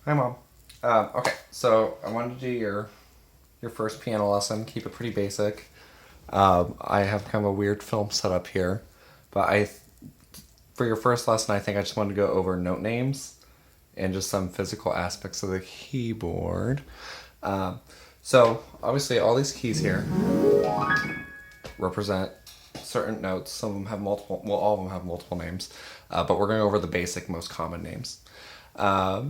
Hi, Mom. Okay, so I wanted to do your first piano lesson. Keep it pretty basic. I have kind of a weird film set up here, but for your first lesson, I think I just wanted to go over note names and just some physical aspects of the keyboard. So obviously, all these keys here represent certain notes. Some of them have multiple. Well, all of them have multiple names, but we're going over the basic, most common names.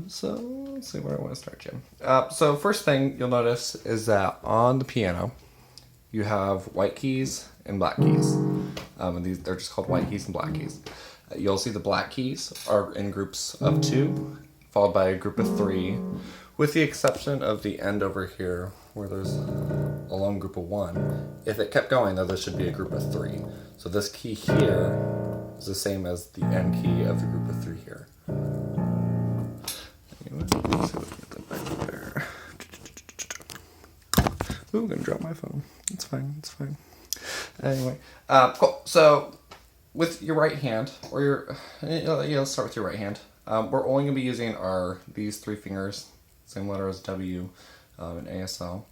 So let's see where I want to start, Jim. So first thing you'll notice is that on the piano, you have white keys and black keys. And they're just called white keys and black keys. You'll see the black keys are in groups of 2, followed by a group of 3, with the exception of the end over here, where there's a lone group of 1. If it kept going, though, there should be a group of 3. So this key here is the same as the end key of the group of 3 here. Let's see if we can get that back there. Ooh, I'm gonna drop my phone. It's fine. It's fine. Anyway, cool. So, with your right hand, or let's start with your right hand. We're only gonna be using these 3 fingers, same letter as W, and ASL.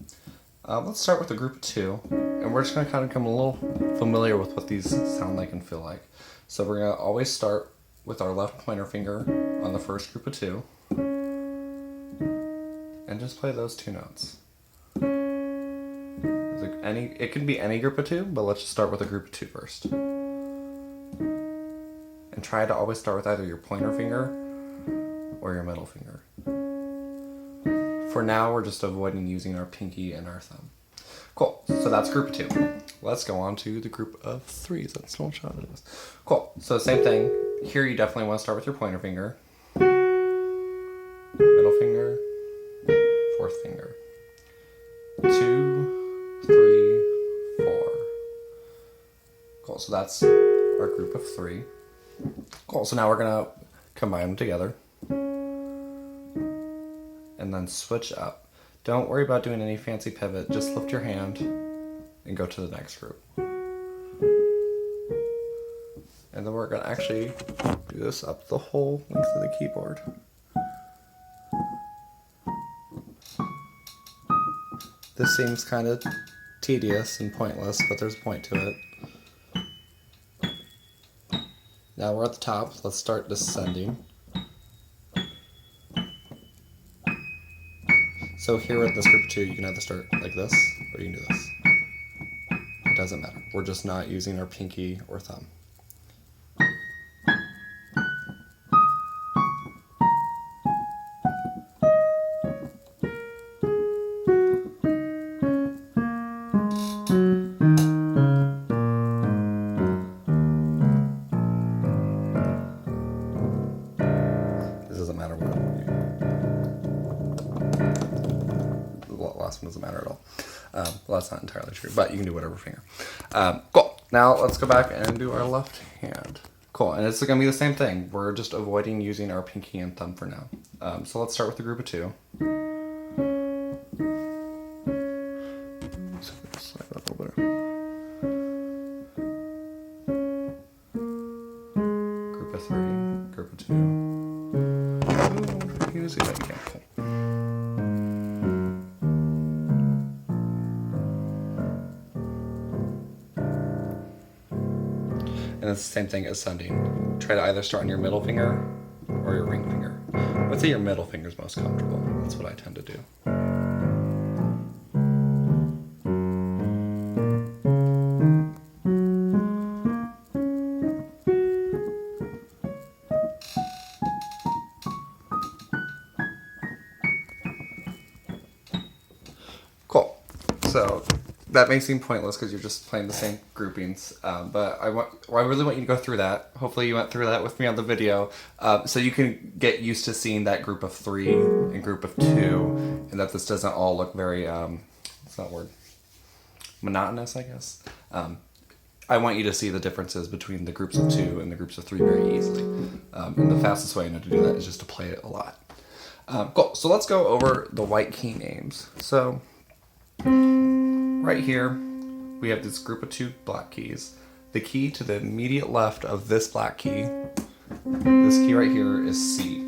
Let's start with a group of 2, and we're just gonna kind of become a little familiar with what these sound like and feel like. So we're gonna always start with our left pointer finger on the first group of 2. And just play those 2 notes. It can be any group of 2, but let's just start with a group of 2 first. And try to always start with either your pointer finger or your middle finger. For now, we're just avoiding using our pinky and our thumb. Cool, so that's group of 2. Let's go on to the group of 3s. That's small shot it is. Cool, so same thing. Here you definitely want to start with your pointer finger, middle finger, 4th finger. 2, 3, 4. Cool, so that's our group of 3. Cool, so now we're gonna combine them together and then switch up. Don't worry about doing any fancy pivot, just lift your hand and go to the next group. And then we're gonna actually do this up the whole length of the keyboard. This seems kind of tedious and pointless, but there's a point to it. Now we're at the top, let's start descending. So here at this group of 2, you can either start like this, or you can do this. It doesn't matter. We're just not using our pinky or thumb. Doesn't matter what the last one doesn't matter at all. Well, that's not entirely true, but you can do whatever finger. Cool. Now let's go back and do our left hand. Cool, and it's gonna be the same thing. We're just avoiding using our pinky and thumb for now. So let's start with the group of 2. Slide that a little bit. Group of 3, group of 2. Easy that you can. Cool. And it's the same thing as ascending. Try to either start on your middle finger or your ring finger. I would say your middle finger is most comfortable. That's what I tend to do. Cool. So that may seem pointless because you're just playing the same groupings, but I really want you to go through that. Hopefully you went through that with me on the video, so you can get used to seeing that group of 3 and group of 2, and that this doesn't all look very, what's that word? Monotonous, I guess. I want you to see the differences between the groups of 2 and the groups of 3 very easily. And the fastest way I know to do that is just to play it a lot. Cool, so let's go over the white key names. So right here, we have this group of 2 black keys. The key to the immediate left of this black key, this key right here, is C.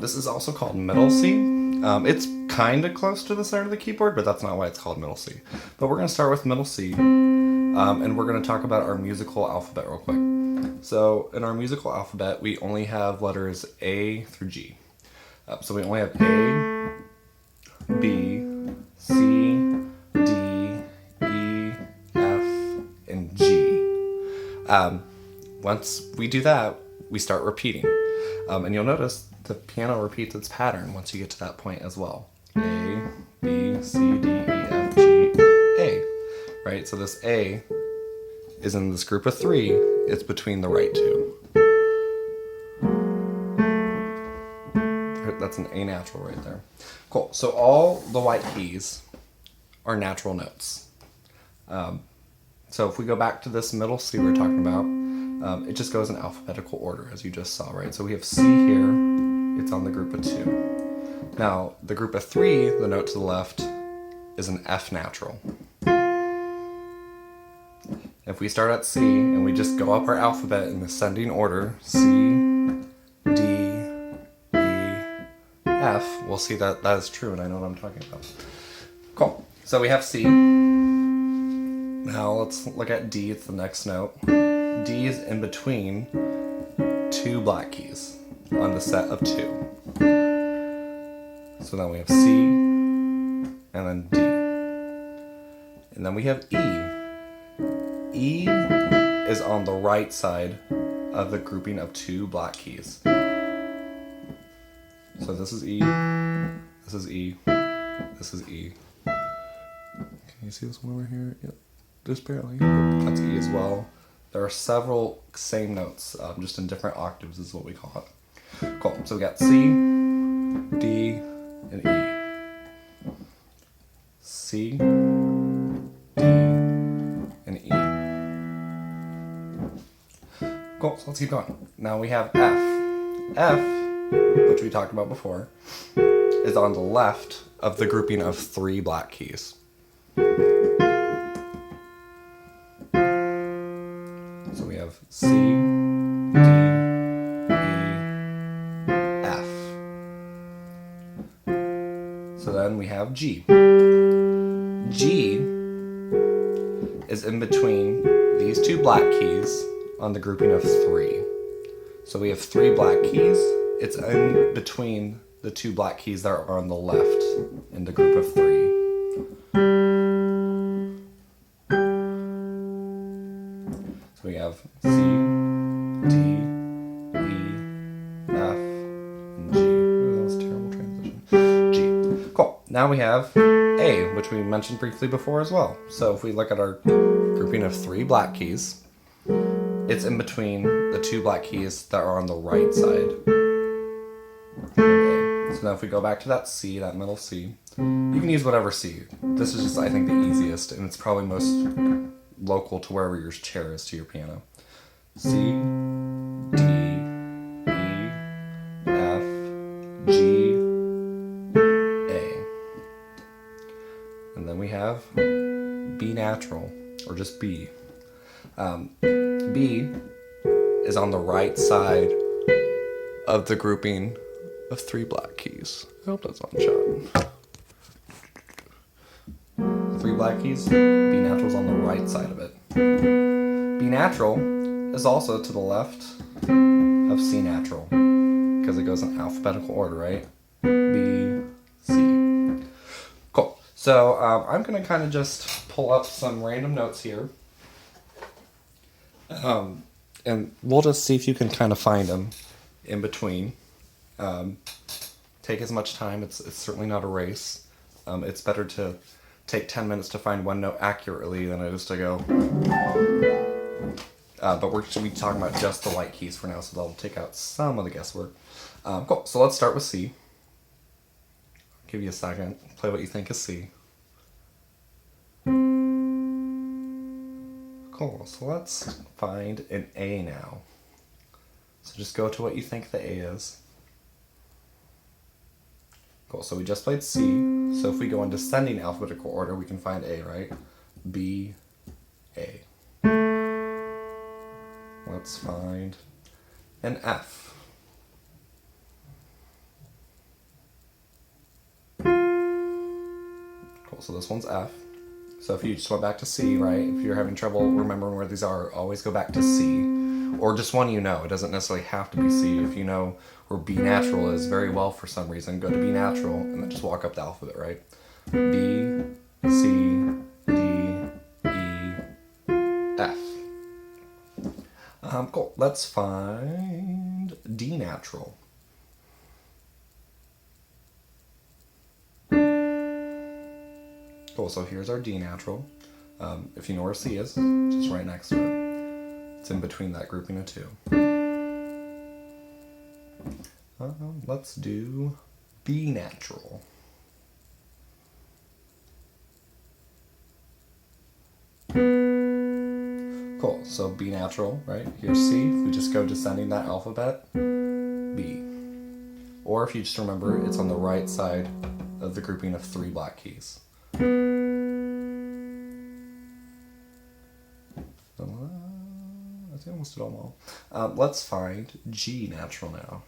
This is also called middle C. It's kind of close to the center of the keyboard, but that's not why it's called middle C. But we're going to start with middle C, and we're going to talk about our musical alphabet real quick. So in our musical alphabet, we only have letters A through G. So we only have A, B, C, D, E, F, and G. Once we do that, we start repeating. And you'll notice the piano repeats its pattern once you get to that point as well. A, B, C, D, E, F, G, A. Right? So this A is in this group of three. It's between the right two. That's an A natural right there. Cool. So all the white keys are natural notes. So if we go back to this middle C we're talking about, it just goes in alphabetical order, as you just saw, right? So we have C here. It's on the group of two. Now, the group of three, the note to the left, is an F natural. If we start at C and we just go up our alphabet in ascending order, C, D, E, F, we'll see that that is true, and I know what I'm talking about. Cool. So we have C. Now let's look at D. It's the next note. D is in between two black keys on the set of two. So then we have C, and then D. And then we have E. E is on the right side of the grouping of two black keys. So this is E, this is E, this is E. Can you see this one over here? Yep, just barely. That's E as well. There are several same notes, just in different octaves is what we call it. Cool, so we got C, D, and E. C, D, and E. Cool, so let's keep going. Now we have F. F, which we talked about before, is on the left of the grouping of three black keys. So we have C, D, E, F. So then we have G. G is in between these two black keys on the grouping of three. So we have three black keys. It's in between the two black keys that are on the left in the group of three. So we have C, D, E, F, and G. Ooh, that was a terrible transition. G. Cool. Now we have A, which we mentioned briefly before as well. So if we look at our grouping of three black keys, it's in between the two black keys that are on the right side. Okay. So now if we go back to that C, that middle C, you can use whatever C. This is just, I think, the easiest, and it's probably most local to wherever your chair is to your piano. C, D, E, F, G, A. And then we have B natural, or just B. B is on the right side of the grouping of three black keys. I hope that's on shot. Three black keys, B natural is on the right side of it. B natural is also to the left of C natural, because it goes in alphabetical order, right? B, C. Cool. So I'm going to kind of just pull up some random notes here. And we'll just see if you can kind of find them in between. Take as much time. It's certainly not a race. It's better to take 10 minutes to find one note accurately than it is to go. But we're going to be talking about just the white keys for now, so that'll take out some of the guesswork. Cool. So let's start with C. I'll give you a second. Play what you think is C. Cool, so let's find an A now. So just go to what you think the A is. Cool, so we just played C. So if we go in descending alphabetical order, we can find A, right? B, A. Let's find an F. Cool, so this one's F. So if you just went back to C, right, if you're having trouble remembering where these are, always go back to C. Or just one you know. It doesn't necessarily have to be C. If you know where B natural is very well for some reason, go to B natural and then just walk up the alphabet, right? B, C, D, E, F. Cool. Let's find D natural. Cool, so here's our D natural. If you know where C is, just right next to it. It's in between that grouping of two. Let's do B natural. Cool, so B natural, right? Here's C. If we just go descending that alphabet, B. Or if you just remember, it's on the right side of the grouping of 3 black keys. I think I almost did them all. Let's find G natural now.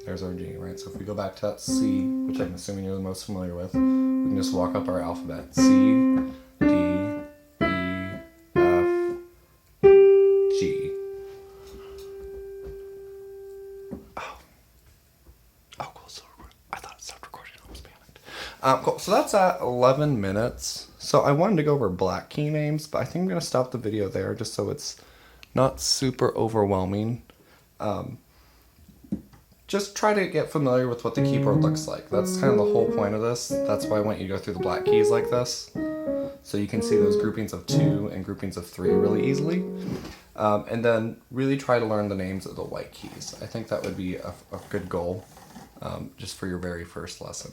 There's our G, right? So if we go back to that C, which I'm assuming you're the most familiar with, we can just walk up our alphabet. C, D, E, F, G. Oh, cool. So I thought it stopped recording. I was panicked. Cool. So that's at 11 minutes. So I wanted to go over black key names, but I think I'm going to stop the video there just so it's not super overwhelming. Just try to get familiar with what the keyboard looks like. That's kind of the whole point of this. That's why I want you to go through the black keys like this, so you can see those groupings of 2 and groupings of 3 really easily. And then really try to learn the names of the white keys. I think that would be a good goal just for your very first lesson.